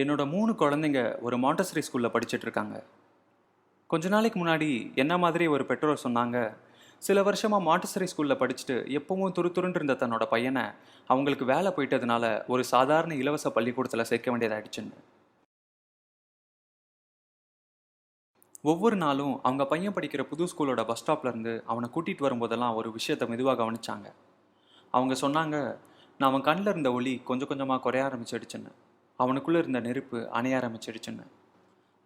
என்னோட 3 குழந்தைங்க ஒரு மாண்டசரி ஸ்கூலில் படிச்சுட்டு இருக்காங்க. கொஞ்ச நாளைக்கு முன்னாடி என்ன மாதிரி ஒரு பெற்றோர் சொன்னாங்க, சில வருஷமாக மாண்டசரி ஸ்கூலில் படிச்சுட்டு எப்பவும் துருதுருன்னு இருந்த தன்னோட பையனை அவங்களுக்கு வேலை போயிட்டதுனால ஒரு சாதாரண இலவச பள்ளிக்கூடத்தில் சேர்க்க வேண்டியதாயிடுச்சுன்னு. ஒவ்வொரு நாளும் அவங்க பையன் படிக்கிற புது ஸ்கூலோட பஸ் ஸ்டாப்லேருந்து அவனை கூட்டிகிட்டு வரும்போதெல்லாம் ஒரு விஷயத்தை மெதுவாக கவனிச்சாங்க. அவங்க சொன்னாங்க, நான் அவன் கண்ணில் இருந்த ஒளி கொஞ்சம் கொஞ்சமாக குறைய ஆரம்பிச்சிடுச்சுன்னு, அவனுக்குள்ளே இருந்த நெருப்பு அணைய ஆரம்பிச்சிடுச்சுன்னு.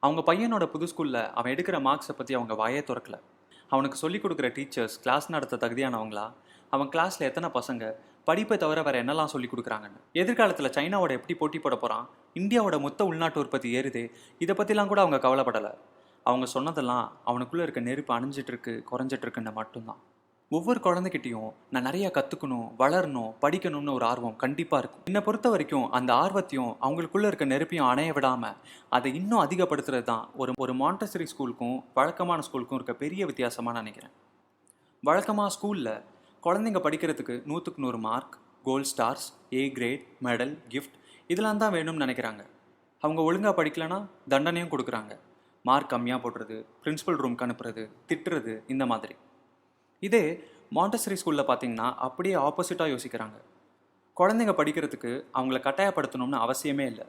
அவங்க பையனோட புது ஸ்கூலில் அவன் எடுக்கிற மார்க்ஸை பற்றி அவங்க வாயே திறக்கல. அவனுக்கு சொல்லிக் கொடுக்குற டீச்சர்ஸ் கிளாஸ் நடத்த தகுதியானவங்களா, அவன் கிளாஸில் எத்தனை பசங்க, படிப்பை தவிர வேறு என்னெல்லாம் சொல்லிக் கொடுக்குறாங்கன்னு, எதிர்காலத்தில் சைனாவோட எப்படி போட்டி போட போகிறான், இந்தியாவோட மொத்த உள்நாட்டு உற்பத்தி ஏறுதே, இதை பற்றிலாம் கூட அவங்க கவலைப்படலை. அவங்க சொன்னதெல்லாம் அவனுக்குள்ளே இருக்க நெருப்பு அணிஞ்சிட்ருக்கு குறைஞ்சிட்ருக்குன்னு மட்டும்தான். ஒவ்வொரு குழந்தைகிட்டையும் நான் நிறையா கற்றுக்கணும், வளரணும், படிக்கணும்னு ஒரு ஆர்வம் கண்டிப்பாக இருக்கும். என்னை பொறுத்த வரைக்கும் அந்த ஆர்வத்தையும் அவங்களுக்குள்ளே இருக்க நெருப்பையும் அணைய விடாமல் அதை இன்னும் அதிகப்படுத்துறது தான் ஒரு மாண்டசரி ஸ்கூலுக்கும் வழக்கமான ஸ்கூலுக்கும் இருக்க பெரிய வித்தியாசமாக நினைக்கிறேன். வழக்கமாக ஸ்கூலில் குழந்தைங்க படிக்கிறதுக்கு 100க்கு 100 மார்க், கோல்ட் ஸ்டார்ஸ், ஏ கிரேட், மெடல், கிஃப்ட் இதெல்லாம் தான் வேணும்னு நினைக்கிறாங்க. அவங்க ஒழுங்காக படிக்கலைன்னா தண்டனையும் கொடுக்குறாங்க. மார்க் கம்மியாக போடுறது, பிரின்சிபல் ரூம்க்கு அனுப்புறது, திட்டுறது, இந்த மாதிரி. இதே மாண்டசரி ஸ்கூலில் பார்த்தீங்கன்னா அப்படியே ஆப்போசிட்டாக யோசிக்கிறாங்க. குழந்தைங்க படிக்கிறதுக்கு அவங்கள கட்டாயப்படுத்தணும்னு அவசியமே இல்லை.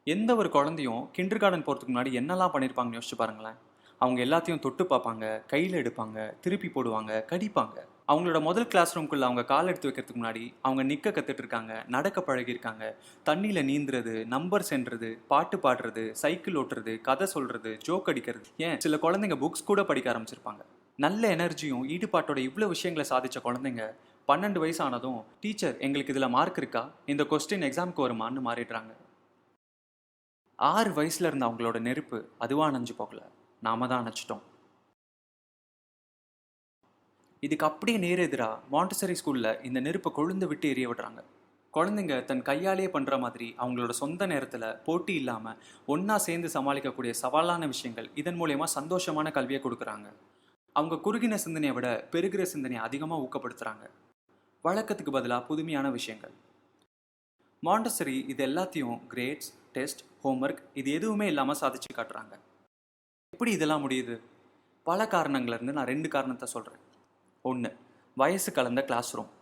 எந்த ஒரு குழந்தையும் கிண்டர் கார்டன் போகிறதுக்கு முன்னாடி என்னெல்லாம் பண்ணியிருப்பாங்கன்னு யோசிச்சு பாருங்களேன். அவங்க எல்லாத்தையும் தொட்டு பார்ப்பாங்க, கையில் எடுப்பாங்க, திருப்பி போடுவாங்க, கடிப்பாங்க. அவங்களோட முதல் கிளாஸ் ரூம்குள்ளே அவங்க கால் எடுத்து வைக்கிறதுக்கு முன்னாடி அவங்க நிற்க கற்றுட்ருக்காங்க, நடக்க பழகியிருக்காங்க, தண்ணியில் நீந்துறது, நம்பர் சென்றது, பாட்டு பாடுறது, சைக்கிள் ஓட்டுறது, கதை சொல்கிறது, ஜோக் அடிக்கிறது, ஏன் சில குழந்தைங்க புக்ஸ் கூட படிக்க ஆரம்பிச்சிருப்பாங்க. நல்ல எனர்ஜியும் ஈடுபாட்டோட இவ்வளோ விஷயங்களை சாதித்த குழந்தைங்க 12 வயசு ஆனதும் டீச்சர் எங்களுக்கு இதில் மார்க் இருக்கா, இந்த கொஸ்டின் எக்ஸாமுக்கு வருமானு மாறிடுறாங்க. 6 வயசுல இருந்த அவங்களோட நெருப்பு அதுவாக அணைஞ்சு போகல, நாம தான் அணைச்சிட்டோம். இதுக்கு அப்படியே நேர் எதிராக மாண்டசரி ஸ்கூலில் இந்த நெருப்பை கொழுந்து விட்டு எரிய விடுறாங்க. குழந்தைங்க தன் கையாலேயே பண்ணுற மாதிரி அவங்களோட சொந்த நேரத்தில் போட்டி இல்லாமல் ஒன்றா சேர்ந்து சமாளிக்கக்கூடிய சவாலான விஷயங்கள் இதன் மூலயமா சந்தோஷமான கல்வியை கொடுக்குறாங்க. அவங்க குறுகின சிந்தனையை விட பெருகிற சிந்தனையை அதிகமாக ஊக்கப்படுத்துகிறாங்க. வழக்கத்துக்கு பதிலாக புதுமையான விஷயங்கள். மாண்டசரி இது எல்லாத்தையும் கிரேட்ஸ், டெஸ்ட், ஹோம்ஒர்க் இது எதுவுமே இல்லாமல் சாதிச்சு காட்டுறாங்க. எப்படி இதெல்லாம் முடியுது? பல காரணங்கள்லேருந்து நான் 2 காரணத்தை சொல்கிறேன். 1, வயசு கலந்த கிளாஸ் ரூம்.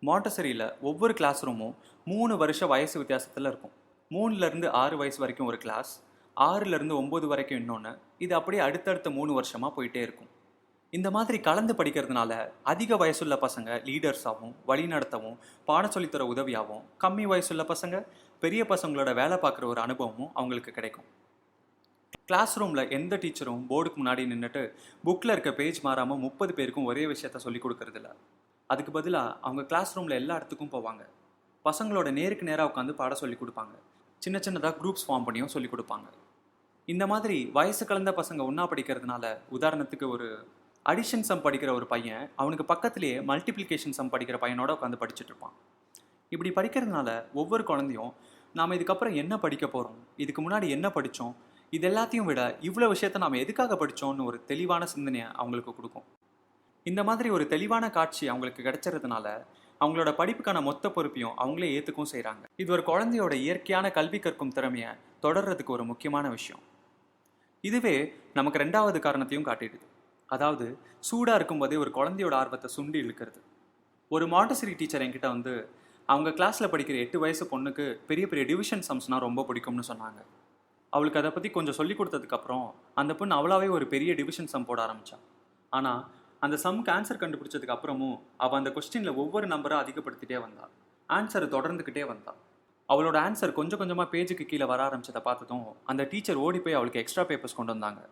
மாண்டசரியில் ஒவ்வொரு கிளாஸ் ரூமும் 3 வருஷ வயசு வித்தியாசத்தில் இருக்கும். 3லேருந்து 6 வயசு வரைக்கும் ஒரு கிளாஸ், 6லேருந்து 9 வரைக்கும் இன்னொன்று, இது அப்படியே அடுத்தடுத்த 3 வருஷமாக போயிட்டே இருக்கும். இந்த மாதிரி கலந்து படிக்கிறதுனால அதிக வயசுள்ள பசங்க லீடர்ஸாகவும் வழிநடத்தவும் பாடம் சொல்லித்தர உதவியாகவும், கம்மி வயசுள்ள பசங்க பெரிய பசங்களோட வேலை பார்க்குற ஒரு அனுபவமும் அவங்களுக்கு கிடைக்கும். கிளாஸ் ரூமில் எந்த டீச்சரும் போர்டுக்கு முன்னாடி நின்றுட்டு புக்கில் இருக்க பேஜ் மாறாமல் 30 பேருக்கும் ஒரே விஷயத்த சொல்லி கொடுக்கறதில்ல. அதுக்கு பதிலாக அவங்க கிளாஸ் ரூமில் எல்லா இடத்துக்கும் போவாங்க. பசங்களோட நேருக்கு நேராக உட்காந்து பாடம் சொல்லி கொடுப்பாங்க. சின்ன சின்னதாக குரூப்ஸ் ஃபார்ம் பண்ணியும் சொல்லி கொடுப்பாங்க. இந்த மாதிரி வயசு கலந்த பசங்க ஒன்றா படிக்கிறதுனால, உதாரணத்துக்கு ஒரு அடிஷன் சம் படிக்கிற ஒரு பையன் அவனுக்கு பக்கத்துலேயே மல்டிப்ளிகேஷன் சம் படிக்கிற பையனோட உட்காந்து படிச்சுட்டு இருப்பான். இப்படி படிக்கிறதுனால ஒவ்வொரு குழந்தையும் நாம் இதுக்கப்புறம் என்ன படிக்க போகிறோம், இதுக்கு முன்னாடி என்ன படித்தோம், இது எல்லாத்தையும் விட இவ்வளோ விஷயத்த நாம் எதுக்காக படித்தோம்னு ஒரு தெளிவான சிந்தனையை அவங்களுக்கு கொடுக்கும். இந்த மாதிரி ஒரு தெளிவான காட்சி அவங்களுக்கு கிடைச்சறதுனால அவங்களோட படிப்புக்கான மொத்த பொறுப்பையும் அவங்களே ஏற்றுக்கவும் செய்கிறாங்க. இது ஒரு குழந்தையோட இயற்கையான கல்வி கற்கும் திறமையை தொடர்றதுக்கு ஒரு முக்கியமான விஷயம். இதுவே நமக்கு 2வது காரணத்தையும் காட்டிடுது. அதாவது சூடாக இருக்கும்போதே ஒரு குழந்தையோட ஆர்வத்தை சுண்டி இழுக்கிறது. ஒரு மாண்டசரி டீச்சர் என்கிட்ட வந்து அவங்க கிளாஸில் படிக்கிற 8 வயசு பொண்ணுக்கு பெரிய பெரிய டிவிஷன் சம்ஸ்னால் ரொம்ப பிடிக்கும்னு சொன்னாங்க. அவளுக்கு அதை பற்றி கொஞ்சம் சொல்லி கொடுத்ததுக்கப்புறம் அந்த பொண்ணு அவளாவே ஒரு பெரிய டிவிஷன் சம் போட ஆரம்பித்தாள். ஆனால் அந்த சம்க்கு ஆன்சர் கண்டுபிடிச்சதுக்கு அப்புறமும் அவள் அந்த கொஸ்டினில் ஒவ்வொரு நம்பராக அதிகப்படுத்திட்டே வந்தாள். ஆன்சரை தொடர்ந்துக்கிட்டே வந்தாள். அவளோட ஆன்சர் கொஞ்சம் கொஞ்சமாக பேஜுக்கு கீழே வர ஆரம்பிச்சதை பார்த்ததும் அந்த டீச்சர் ஓடி போய் அவளுக்கு எக்ஸ்ட்ரா பேப்பர்ஸ் கொண்டு வந்தாங்க.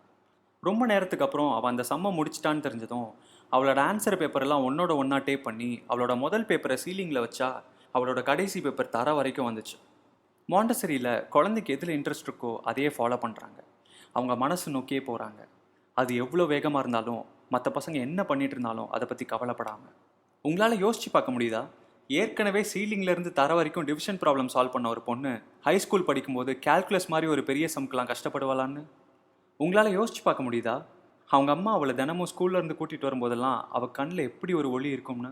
ரொம்ப நேரத்துக்கு அப்புறம் அவள் அந்த சம்மை முடிச்சிட்டான்னு தெரிஞ்சதும் அவளோட ஆன்சர் பேப்பரெல்லாம் ஒன்றோட ஒன்றா டேப் பண்ணி அவளோட முதல் பேப்பரை சீலிங்கில் வச்சா அவளோட கடைசி பேப்பர் தர வரைக்கும் வந்துச்சு. மாண்டசரியில் குழந்தைக்கு எதில் இன்ட்ரெஸ்ட் இருக்கோ அதையே ஃபாலோ பண்ணுறாங்க. அவங்க மனசு நோக்கியே போகிறாங்க. அது எவ்வளோ வேகமாக இருந்தாலும், மற்ற பசங்க என்ன பண்ணிட்டு இருந்தாலும் அதை பற்றி கவலைப்படாமல். உங்களால் யோசிச்சு பார்க்க முடியுதா? ஏற்கனவே சீலிங்லேருந்து தர வரைக்கும் டிவிஷன் ப்ராப்ளம் சால்வ் பண்ண ஒரு பொண்ணு ஹை ஸ்கூல் படிக்கும்போது கால்குலஸ் மாதிரி ஒரு பெரிய சம்க்கெலாம் கஷ்டப்படுவாளான்னு உங்களால் யோசிச்சு பார்க்க முடியுதா? அவங்க அம்மா அவளை தினமும் ஸ்கூல்லேருந்து கூட்டிகிட்டு வரும்போதெல்லாம் அவள் கண்ணில் எப்படி ஒரு ஒளி இருக்கும்னு.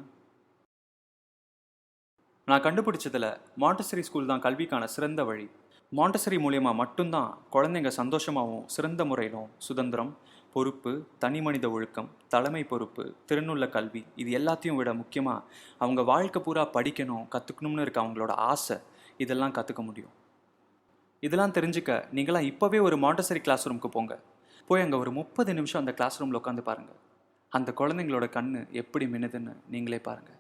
நான் கண்டுபிடிச்சதில் மாண்டசரி ஸ்கூல் தான் கல்விக்கான சிறந்த வழி. மாண்டசரி மூலியமாக மட்டும்தான் குழந்தைங்க சந்தோஷமாகவும் சிறந்த முறையிலும் சுதந்திரம், பொறுப்பு, தனி மனித ஒழுக்கம், தலைமை பொறுப்பு, திறனுள்ள கல்வி, இது எல்லாத்தையும் விட முக்கியமாக அவங்க வாழ்க்கை பூரா படிக்கணும், கற்றுக்கணும்னு இருக்க அவங்களோட ஆசை, இதெல்லாம் கற்றுக்க முடியும். இதெல்லாம் தெரிஞ்சுக்க நீங்களாம் இப்போவே ஒரு மாண்டசரி கிளாஸ் ரூமுக்கு போங்க. போய் அங்கே ஒரு 30 நிமிஷம் அந்த கிளாஸ் ரூமில் உட்காந்து பாருங்கள். அந்த குழந்தைங்களோட கண்ணு எப்படி மின்னுதுன்னு நீங்களே பாருங்கள்.